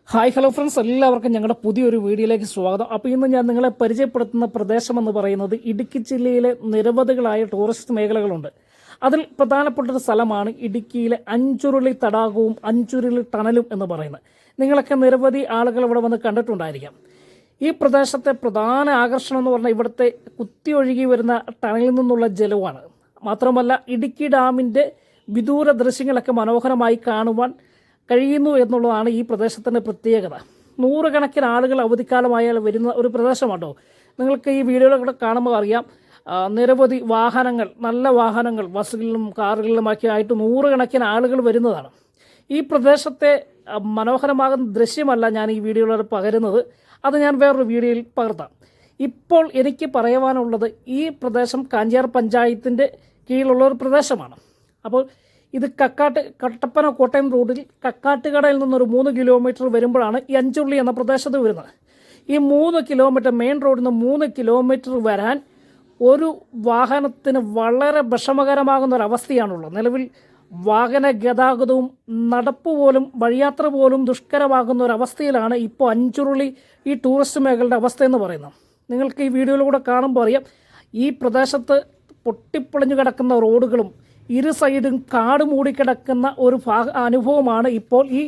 Hi hello friends, എല്ലാവർക്കും ഞങ്ങളുടെ പുതിയൊരു വീഡിയോയിലേക്ക് സ്വാഗതം. അപ്പോൾ ഇന്ന് ഞാൻ നിങ്ങളെ പരിചയപ്പെടുത്തുന്ന പ്രദേശം എന്ന് പറയുന്നത് ഇടുക്കി ജില്ലയിലെ നിരവധികളായ ടൂറിസ്റ്റ് മേഖലകളുണ്ട്. അതിൽ പ്രധാനപ്പെട്ടൊരു സ്ഥലമാണ് ഇടുക്കിയിലെ അഞ്ചുരുളി തടാകവും അഞ്ചുരുളി ടണലും എന്ന് പറയുന്നത്. നിങ്ങളൊക്കെ നിരവധി ആളുകൾ ഇവിടെ വന്ന് കണ്ടിട്ടുണ്ടായിരിക്കാം. ഈ പ്രദേശത്തെ പ്രധാന ആകർഷണം എന്ന് പറഞ്ഞാൽ ഇവിടുത്തെ കുത്തിയൊഴുകി വരുന്ന ടണലിൽ നിന്നുള്ള ജലമാണ്. മാത്രമല്ല ഇടുക്കി ഡാമിൻ്റെ വിദൂര ദൃശ്യങ്ങളൊക്കെ മനോഹരമായി കാണുവാൻ കഴിയുന്നു എന്നുള്ളതാണ് ഈ പ്രദേശത്തിൻ്റെ പ്രത്യേകത. നൂറുകണക്കിന് ആളുകൾ അവധിക്കാലമായാൽ വരുന്ന ഒരു പ്രദേശമാണോ. നിങ്ങൾക്ക് ഈ വീഡിയോയിലൂടെ കാണുമ്പോൾ അറിയാം, നിരവധി വാഹനങ്ങൾ, നല്ല വാഹനങ്ങൾ, ബസ്സുകളിലും കാറുകളിലുമൊക്കെ ആയിട്ട് നൂറുകണക്കിന് ആളുകൾ വരുന്നതാണ്. ഈ പ്രദേശത്തെ മനോഹരമാകുന്ന ദൃശ്യമല്ല ഞാൻ ഈ വീഡിയോയിലൂടെ പകരുന്നത്, അത് ഞാൻ വേറൊരു വീഡിയോയിൽ പകർത്താം. ഇപ്പോൾ എനിക്ക് പറയുവാനുള്ളത്, ഈ പ്രദേശം കാഞ്ചിയാർ പഞ്ചായത്തിൻ്റെ കീഴിലുള്ള ഒരു പ്രദേശമാണ്. അപ്പോൾ ഇത് കട്ടപ്പന കോട്ടയം റോഡിൽ കക്കാട്ടുകടയിൽ നിന്നൊരു 3 കിലോമീറ്റർ വരുമ്പോഴാണ് ഈ അഞ്ചുരുളി എന്ന പ്രദേശത്ത് വരുന്നത്. ഈ 3 കിലോമീറ്റർ മെയിൻ റോഡിൽ നിന്ന് 3 കിലോമീറ്റർ വരാൻ ഒരു വാഹനത്തിന് വളരെ വിഷമകരമാകുന്ന ഒരവസ്ഥയാണുള്ളത്. നിലവിൽ വാഹന ഗതാഗതവും നടപ്പ് പോലും വഴിയാത്ര പോലും ദുഷ്കരമാകുന്ന ഒരവസ്ഥയിലാണ് ഇപ്പോൾ അഞ്ചുരുളി ഈ ടൂറിസ്റ്റ് മേഖലയുടെ അവസ്ഥ എന്ന് പറയുന്നത്. നിങ്ങൾക്ക് ഈ വീഡിയോയിലൂടെ കാണുമ്പോൾ അറിയാം, ഈ പ്രദേശത്ത് പൊട്ടിപ്പൊളിഞ്ഞു കിടക്കുന്ന റോഡുകളും ഇരു സൈഡും കാട് മൂടിക്കിടക്കുന്ന ഒരു അനുഭവമാണ് ഇപ്പോൾ ഈ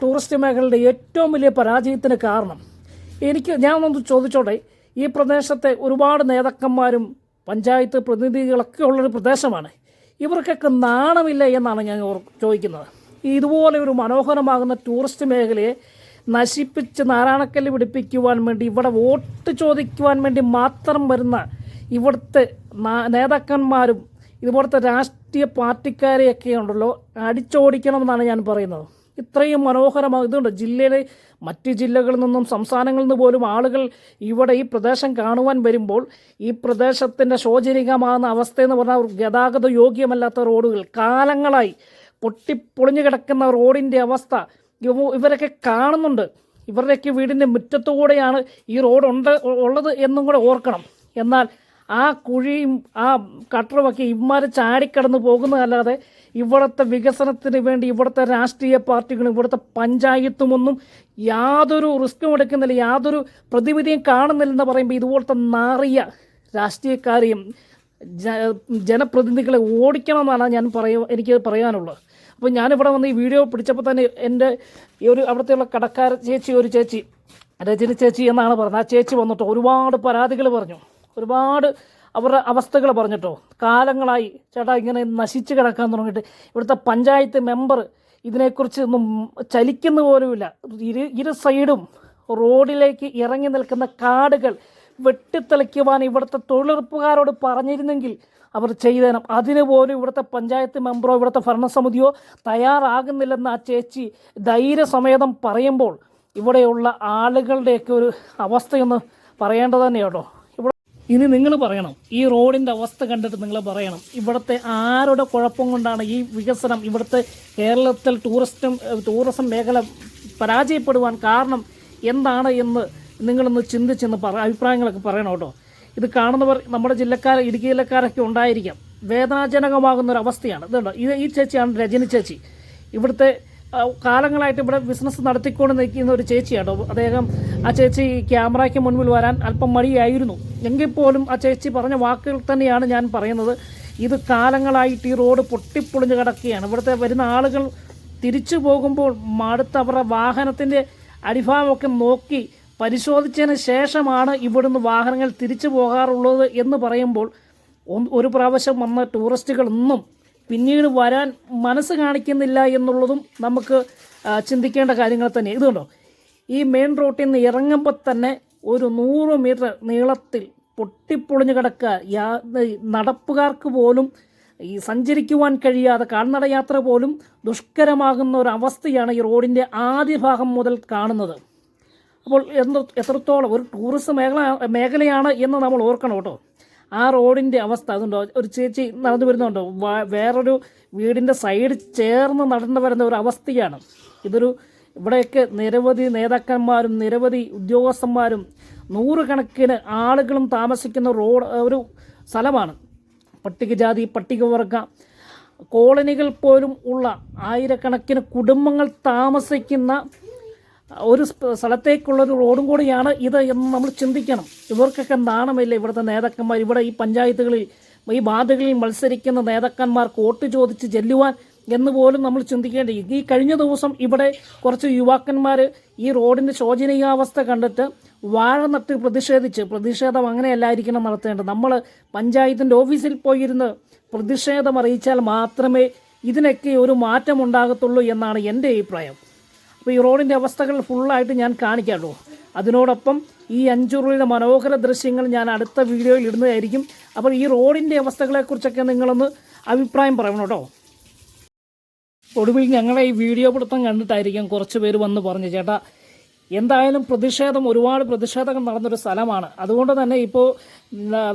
ടൂറിസ്റ്റ് മേഖലയുടെ ഏറ്റവും വലിയ പരാജയത്തിന് കാരണം. ഞാനൊന്ന് ചോദിച്ചോട്ടെ, ഈ പ്രദേശത്തെ ഒരുപാട് നേതാക്കന്മാരും പഞ്ചായത്ത് പ്രതിനിധികളൊക്കെ ഉള്ളൊരു പ്രദേശമാണ്. ഇവർക്കൊക്കെ നാണമില്ല എന്നാണ് ഞാൻ ചോദിക്കുന്നത്. ഇതുപോലെ ഒരു മനോഹരമാകുന്ന ടൂറിസ്റ്റ് മേഖലയെ നശിപ്പിച്ച് നാരായണക്കല്ല് പിടിപ്പിക്കുവാൻ വേണ്ടി, ഇവിടെ വോട്ട് ചോദിക്കുവാൻ വേണ്ടി മാത്രം വരുന്ന ഇവിടുത്തെ നേതാക്കന്മാരും ഇതുപോലത്തെ രാഷ്ട്രീയ പാർട്ടിക്കാരെയൊക്കെ ഉണ്ടല്ലോ അടിച്ചോടിക്കണമെന്നാണ് ഞാൻ പറയുന്നത്. ഇത്രയും മനോഹരமாக ഇതുണ്ട്. ജില്ലയിലെ മറ്റ് ജില്ലകളിൽ നിന്നും സംസ്ഥാനങ്ങളിൽ നിന്ന് പോലും ആളുകൾ ഇവിടെ ഈ പ്രദേശം കാണുവാൻ വരുമ്പോൾ ഈ പ്രദേശത്തിൻ്റെ ശോചനീയമാകുന്ന അവസ്ഥയെന്ന് പറഞ്ഞാൽ ഗതാഗത യോഗ്യമല്ലാത്ത റോഡുകൾ, കാലങ്ങളായി പൊട്ടിപ്പൊളിഞ്ഞു കിടക്കുന്ന റോഡിൻ്റെ അവസ്ഥ ഇവരൊക്കെ കാണുന്നുണ്ട്. ഇവരുടെയൊക്കെ വീടിൻ്റെ മുറ്റത്തുകൂടെയാണ് ഈ റോഡ് ഉള്ളത് എന്നും കൂടെ ഓർക്കണം. എന്നാൽ ആ കുഴിയും ആ കട്ടറുമൊക്കെ ഇവന്മാർ ചാടിക്കടന്ന് പോകുന്നതല്ലാതെ ഇവിടുത്തെ വികസനത്തിന് വേണ്ടി ഇവിടുത്തെ രാഷ്ട്രീയ പാർട്ടികളും ഇവിടുത്തെ പഞ്ചായത്തുമൊന്നും യാതൊരു റിസ്ക്കും എടുക്കുന്നില്ല, യാതൊരു പ്രതിവിധിയും കാണുന്നില്ലെന്ന് പറയുമ്പോൾ ഇതുപോലത്തെ നാറിയ രാഷ്ട്രീയക്കാരെയും ജനപ്രതിനിധികളെ ഓടിക്കണമെന്നാണ് എനിക്ക് പറയാനുള്ളത്. അപ്പോൾ ഞാനിവിടെ വന്ന് ഈ വീഡിയോ പിടിച്ചപ്പോൾ തന്നെ എൻ്റെ ഈ അവിടുത്തെയുള്ള കടക്കാര ചേച്ചി, ഒരു ചേച്ചി രജനി ചേച്ചി എന്നാണ് പറഞ്ഞത്, ആ ചേച്ചി വന്നിട്ട് ഒരുപാട് പരാതികൾ പറഞ്ഞു, ഒരുപാട് അവരുടെ അവസ്ഥകൾ പറഞ്ഞിട്ടോ. കാലങ്ങളായി ചേട്ടാ ഇങ്ങനെ നശിച്ച് കിടക്കാൻ തുടങ്ങിയിട്ട് ഇവിടുത്തെ പഞ്ചായത്ത് മെമ്പർ ഇതിനെക്കുറിച്ച് ഒന്നും ചലിക്കുന്ന പോലുമില്ല. ഇരു സൈഡും റോഡിലേക്ക് ഇറങ്ങി നിൽക്കുന്ന കാടുകൾ വെട്ടിത്തെളിക്കുവാൻ ഇവിടുത്തെ തൊഴിലുറപ്പുകാരോട് പറഞ്ഞിരുന്നെങ്കിൽ അവർ ചെയ്തേനം. അതിന് പോലും ഇവിടുത്തെ പഞ്ചായത്ത് മെമ്പറോ ഇവിടുത്തെ ഭരണസമിതിയോ തയ്യാറാകുന്നില്ലെന്ന് ആ ചേച്ചി ധൈര്യസമേതം പറയുമ്പോൾ ഇവിടെയുള്ള ആളുകളുടെയൊക്കെ ഒരു അവസ്ഥയൊന്ന് പറയേണ്ടത് തന്നെയാട്ടോ. ഇനി നിങ്ങൾ പറയണം, ഈ റോഡിൻ്റെ അവസ്ഥ കണ്ടിട്ട് നിങ്ങൾ പറയണം, ഇവിടുത്തെ ആരുടെ കുഴപ്പം കൊണ്ടാണ് ഈ വികസനം, ഇവിടുത്തെ കേരളത്തിൽ ടൂറിസം മേഖല പരാജയപ്പെടുവാൻ കാരണം എന്താണ് എന്ന് നിങ്ങളൊന്ന് ചിന്തിച്ചെന്ന് അഭിപ്രായങ്ങളൊക്കെ പറയണം കേട്ടോ. ഇത് കാണുന്നവർ നമ്മുടെ ഇടുക്കി ജില്ലക്കാരൊക്കെ ഉണ്ടായിരിക്കാം. വേദനാജനകമാകുന്ന ഒരു അവസ്ഥയാണ്. ഇതുണ്ടോ, ഈ ചേച്ചിയാണ് രജനി ചേച്ചി. ഇവിടുത്തെ കാലങ്ങളായിട്ട് ഇവിടെ ബിസിനസ് നടത്തിക്കൊണ്ട് നിൽക്കുന്ന ഒരു ചേച്ചിയാട്ടോ. ആ ചേച്ചി ക്യാമറയ്ക്ക് മുൻപിൽ വരാൻ അല്പം മടിയായിരുന്നു. എങ്കിൽ പോലും ആ ചേച്ചി പറഞ്ഞ വാക്കുകൾ തന്നെയാണ് ഞാൻ പറയുന്നത്. ഇത് കാലങ്ങളായിട്ട് ഈ റോഡ് പൊട്ടിപ്പൊളിഞ്ഞ് കിടക്കുകയാണ്. ഇവിടുത്തെ വരുന്ന ആളുകൾ തിരിച്ചു പോകുമ്പോൾ അടുത്ത് അവരുടെ വാഹനത്തിൻ്റെ അടിഭാഗമൊക്കെ നോക്കി പരിശോധിച്ചതിന് ശേഷമാണ് ഇവിടുന്ന് വാഹനങ്ങൾ തിരിച്ചു പോകാറുള്ളത് എന്ന് പറയുമ്പോൾ ഒരു പ്രാവശ്യം വന്ന ടൂറിസ്റ്റുകളൊന്നും പിന്നീട് വരാൻ മനസ്സ് കാണിക്കുന്നില്ല എന്നുള്ളതും നമുക്ക് ചിന്തിക്കേണ്ട കാര്യങ്ങൾ തന്നെ. ഇതുകൊണ്ടോ, ഈ മെയിൻ റോഡിൽ നിന്ന് ഇറങ്ങുമ്പോൾ തന്നെ ഒരു 100 മീറ്റർ നീളത്തിൽ പൊട്ടിപ്പൊളിഞ്ഞു കിടക്കുക, നടപ്പുകാർക്ക് പോലും ഈ സഞ്ചരിക്കുവാൻ കഴിയാതെ കാൽനട യാത്ര പോലും ദുഷ്കരമാകുന്ന ഒരു അവസ്ഥയാണ് ഈ റോഡിൻ്റെ ആദ്യ ഭാഗം മുതൽ കാണുന്നത്. അപ്പോൾ എത്രത്തോളം ഒരു ടൂറിസം മേഖലയാണ് എന്ന് നമ്മൾ ഓർക്കണം കേട്ടോ. ആ റോഡിൻ്റെ അവസ്ഥ അതുണ്ടോ, ഒരു ചേച്ചി നടന്നു വരുന്നുണ്ടോ, വേറൊരു വീടിൻ്റെ സൈഡ് ചേർന്ന് നടന്നു വരുന്ന ഒരു അവസ്ഥയാണ്. ഇവിടെയൊക്കെ നിരവധി നേതാക്കന്മാരും നിരവധി ഉദ്യോഗസ്ഥന്മാരും നൂറുകണക്കിന് ആളുകളും താമസിക്കുന്ന ഒരു സ്ഥലമാണ്. പട്ടികജാതി പട്ടികവർഗ കോളനികൾ പോലും ഉള്ള ആയിരക്കണക്കിന് കുടുംബങ്ങൾ താമസിക്കുന്ന ഒരു സ്ഥലത്തേക്കുള്ളൊരു റോഡും കൂടിയാണ് ഇത് എന്ന് നമ്മൾ ചിന്തിക്കണം. ഇവർക്കൊക്കെ നാണമില്ല ഇവിടുത്തെ നേതാക്കന്മാർ, ഇവിടെ ഈ പഞ്ചായത്തുകളിൽ ഈ വാർഡുകളിൽ മത്സരിക്കുന്ന നേതാക്കന്മാർക്ക് വോട്ട് ചോദിച്ച് ചെല്ലുവാൻ എന്ന് പോലും നമ്മൾ ചിന്തിക്കേണ്ടി. ഈ കഴിഞ്ഞ ദിവസം ഇവിടെ കുറച്ച് യുവാക്കന്മാർ ഈ റോഡിൻ്റെ ശോചനീയാവസ്ഥ കണ്ടിട്ട് വാഴ നട്ട് പ്രതിഷേധം അങ്ങനെയല്ലായിരിക്കണം നടത്തേണ്ടത്. നമ്മൾ പഞ്ചായത്തിൻ്റെ ഓഫീസിൽ പോയിരുന്ന് പ്രതിഷേധം അറിയിച്ചാൽ മാത്രമേ ഇതിനൊക്കെ ഒരു മാറ്റം ഉണ്ടാകത്തുള്ളൂ എന്നാണ് എൻ്റെ അഭിപ്രായം. അപ്പോൾ ഈ റോഡിൻ്റെ അവസ്ഥകൾ ഫുള്ളായിട്ട് ഞാൻ കാണിക്കാമല്ലോ. അതിനോടൊപ്പം ഈ അഞ്ചുരുളിയുടെ മനോഹര ദൃശ്യങ്ങൾ ഞാൻ അടുത്ത വീഡിയോയിൽ ഇടുന്നതായിരിക്കും. അപ്പോൾ ഈ റോഡിൻ്റെ അവസ്ഥകളെക്കുറിച്ചൊക്കെ നിങ്ങളൊന്ന് അഭിപ്രായം പറയണം കേട്ടോ. ഒടുവിൽ ഞങ്ങളെ ഈ വീഡിയോ പിടുത്തം കണ്ടിട്ടായിരിക്കും കുറച്ച് പേര് വന്ന് പറഞ്ഞു, ചേട്ടാ എന്തായാലും ഒരുപാട് പ്രതിഷേധങ്ങൾ നടന്നൊരു സ്ഥലമാണ്. അതുകൊണ്ട് തന്നെ ഇപ്പോൾ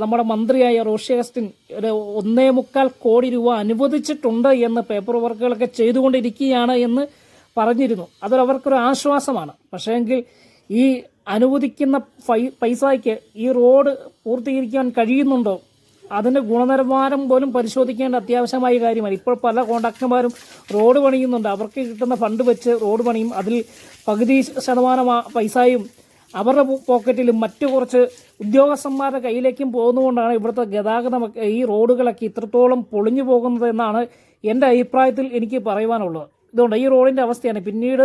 നമ്മുടെ മന്ത്രിയായ റോഷി അഗസ്റ്റിൻ ഒരു 1.25 കോടി രൂപ അനുവദിച്ചിട്ടുണ്ട് എന്ന് പേപ്പർ വർക്കുകളൊക്കെ ചെയ്തുകൊണ്ടിരിക്കുകയാണ് എന്ന് പറഞ്ഞിരുന്നു. അവർക്കൊരു ആശ്വാസമാണ്. പക്ഷേങ്കിൽ ഈ അനുവദിക്കുന്ന പൈസയ്ക്ക് ഈ റോഡ് പൂർത്തീകരിക്കാൻ കഴിയുന്നുണ്ടോ, അതിൻ്റെ ഗുണനിലവാരം പോലും പരിശോധിക്കേണ്ട അത്യാവശ്യമായ കാര്യമാണ്. ഇപ്പോൾ പല കോൺട്രാക്ടർമാരും റോഡ് പണിയുന്നുണ്ട്. അവർക്ക് കിട്ടുന്ന ഫണ്ട് വെച്ച് റോഡ് പണിയും അതിൽ പകുതി ശതമാനം പൈസയും അവരുടെ പോക്കറ്റിലും മറ്റു കുറച്ച് ഉദ്യോഗസ്ഥന്മാരുടെ കയ്യിലേക്കും പോകുന്നതുകൊണ്ടാണ് ഇവിടുത്തെ ഗതാഗതം ഈ റോഡുകളൊക്കെ ഇത്രത്തോളം പൊളിഞ്ഞു പോകുന്നത് എന്നാണ് എൻ്റെ അഭിപ്രായത്തിൽ എനിക്ക് പറയുവാനുള്ളത്. ഇതുകൊണ്ട് ഈ റോഡിൻ്റെ അവസ്ഥയാണ്. പിന്നീട്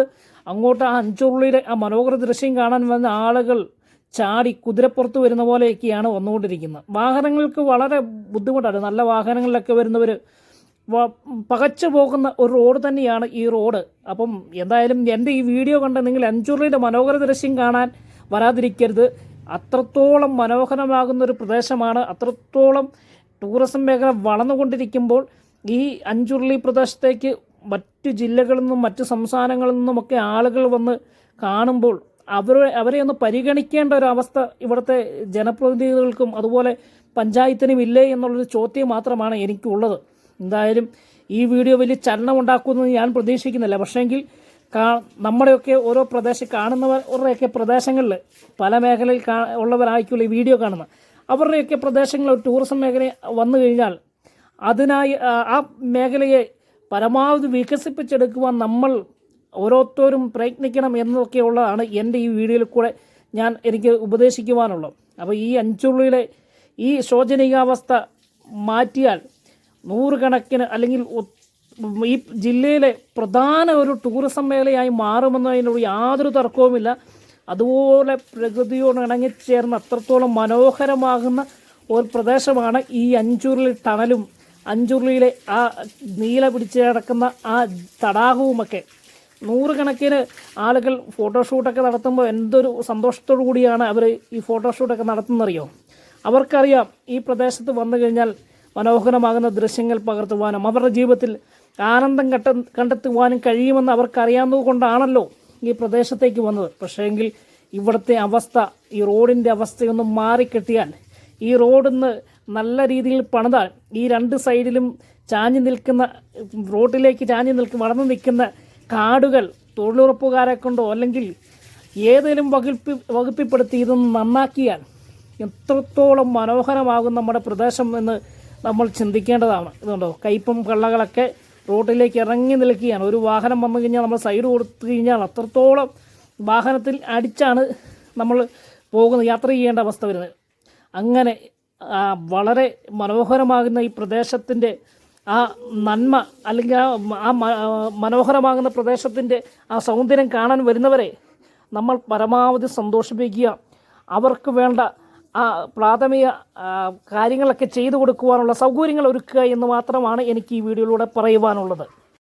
അങ്ങോട്ട് ആ അഞ്ചുരുളിയുടെ ആ മനോഹര ദൃശ്യം കാണാൻ വന്ന ആളുകൾ ചാടി കുതിരപ്പുറത്ത് വരുന്ന പോലെയൊക്കെയാണ് വന്നുകൊണ്ടിരിക്കുന്നത്. വാഹനങ്ങൾക്ക് വളരെ ബുദ്ധിമുട്ടാണ്. നല്ല വാഹനങ്ങളിലൊക്കെ വരുന്നവർ പകച്ചു പോകുന്ന ഒരു റോഡ് തന്നെയാണ് ഈ റോഡ്. അപ്പം എന്തായാലും എൻ്റെ ഈ വീഡിയോ കണ്ട് നിങ്ങൾ അഞ്ചുരുളിയുടെ മനോഹര ദൃശ്യം കാണാൻ വരാതിരിക്കരുത്. അത്രത്തോളം മനോഹരമാകുന്നൊരു പ്രദേശമാണ്. അത്രത്തോളം ടൂറിസം മേഖല വളർന്നുകൊണ്ടിരിക്കുമ്പോൾ ഈ അഞ്ചുരുളി പ്രദേശത്തേക്ക് മറ്റു ജില്ലകളിൽ നിന്നും മറ്റു സംസ്ഥാനങ്ങളിൽ നിന്നുമൊക്കെ ആളുകൾ വന്ന് കാണുമ്പോൾ അവരെ ഒന്ന് പരിഗണിക്കേണ്ട ഒരു അവസ്ഥ ഇവിടുത്തെ ജനപ്രതിനിധികൾക്കും അതുപോലെ പഞ്ചായത്തിനും ഇല്ലേ എന്നുള്ളൊരു ചോദ്യം മാത്രമാണ് എനിക്കുള്ളത്. എന്തായാലും ഈ വീഡിയോ വലിയ ചലനം ഉണ്ടാക്കുമെന്ന് ഞാൻ പ്രതീക്ഷിക്കുന്നില്ല. പക്ഷേങ്കിൽ നമ്മുടെയൊക്കെ ഓരോ കാണുന്നവരുടെയൊക്കെ പ്രദേശങ്ങളിൽ പല മേഖലയിൽ ഉള്ളവരായിരിക്കുമല്ലോ ഈ വീഡിയോ കാണുന്നത്. അവരുടെയൊക്കെ പ്രദേശങ്ങളിൽ ടൂറിസം മേഖല വന്നു കഴിഞ്ഞാൽ അതിനായി ആ മേഖലയെ പരമാവധി വികസിപ്പിച്ചെടുക്കുവാൻ നമ്മൾ ഓരോരുത്തരും പ്രയത്നിക്കണം എന്നൊക്കെയുള്ളതാണ് എൻ്റെ ഈ വീഡിയോയിൽ കൂടെ എനിക്ക് ഉപദേശിക്കുവാനുള്ളത്. അപ്പോൾ ഈ അഞ്ചുരുളിയിലെ ഈ ശോചനീയാവസ്ഥ മാറ്റിയാൽ നൂറുകണക്കിന് അല്ലെങ്കിൽ ഈ ജില്ലയിലെ പ്രധാന ഒരു ടൂറിസം മേഖലയായി മാറുമെന്നതിനോട് യാതൊരു തർക്കവുമില്ല. അതുപോലെ പ്രകൃതിയോട് ഇണങ്ങിച്ചേർന്ന് അത്രത്തോളം മനോഹരമാകുന്ന ഒരു പ്രദേശമാണ് ഈ അഞ്ചുരുളി ടണലും അഞ്ചുരുളിയിലെ ആ നീല പിടിച്ച് കിടക്കുന്ന ആ തടാകവുമൊക്കെ. നൂറുകണക്കിന് ആളുകൾ ഫോട്ടോഷൂട്ടൊക്കെ നടത്തുമ്പോൾ എന്തൊരു സന്തോഷത്തോടു കൂടിയാണ് അവർ ഈ ഫോട്ടോഷൂട്ടൊക്കെ നടത്തുന്നറിയോ. അവർക്കറിയാം ഈ പ്രദേശത്ത് വന്നു കഴിഞ്ഞാൽ മനോഹരമാകുന്ന ദൃശ്യങ്ങൾ പകർത്തുവാനും അവരുടെ ജീവിതത്തിൽ ആനന്ദം കണ്ടെത്തുവാനും കഴിയുമെന്ന് അവർക്കറിയാവുന്നത് കൊണ്ടാണല്ലോ ഈ പ്രദേശത്തേക്ക് വന്നത്. പക്ഷേങ്കിൽ ഇവിടുത്തെ അവസ്ഥ, ഈ റോഡിൻ്റെ അവസ്ഥയൊന്ന് മാറിക്കെട്ടിയാൽ, ഈ റോഡിന്ന് നല്ല രീതിയിൽ പണിതാൽ, ഈ രണ്ട് സൈഡിലും റോഡിലേക്ക് വളർന്നു നിൽക്കുന്ന കാടുകൾ തൊഴിലുറപ്പുകാരെ കൊണ്ടോ അല്ലെങ്കിൽ ഏതെങ്കിലും വകുപ്പിൽപ്പെടുത്തി ഇതൊന്ന് നന്നാക്കിയാൽ എത്രത്തോളം മനോഹരമാകും നമ്മുടെ പ്രദേശം എന്ന് നമ്മൾ ചിന്തിക്കേണ്ടതാണ്. ഇതുണ്ടോ, കയ്പും കള്ളകളൊക്കെ റോഡിലേക്ക് ഇറങ്ങി നിൽക്കുകയാണ്. ഒരു വാഹനം വന്നു കഴിഞ്ഞാൽ നമ്മൾ സൈഡ് കൊടുത്തു കഴിഞ്ഞാൽ അത്രത്തോളം വാഹനത്തിൽ അടിച്ചാണ് നമ്മൾ യാത്ര ചെയ്യേണ്ട അവസ്ഥ വരുന്നത്. അങ്ങനെ വളരെ മനോഹരമാകുന്ന ഈ പ്രദേശത്തിൻ്റെ ആ നന്മ അല്ലെങ്കിൽ ആ മനോഹരമാകുന്ന പ്രദേശത്തിൻ്റെ ആ സൗന്ദര്യം കാണാൻ വരുന്നവരെ നമ്മൾ പരമാവധി സന്തോഷിപ്പിക്കുക. അവർക്ക് വേണ്ട ആ പ്രാഥമിക കാര്യങ്ങളൊക്കെ ചെയ്തു കൊടുക്കുവാനുള്ള സൗകര്യങ്ങൾ ഒരുക്കുക എന്ന് മാത്രമാണ് എനിക്ക് ഈ വീഡിയോയിലൂടെ പറയുവാനുള്ളത്.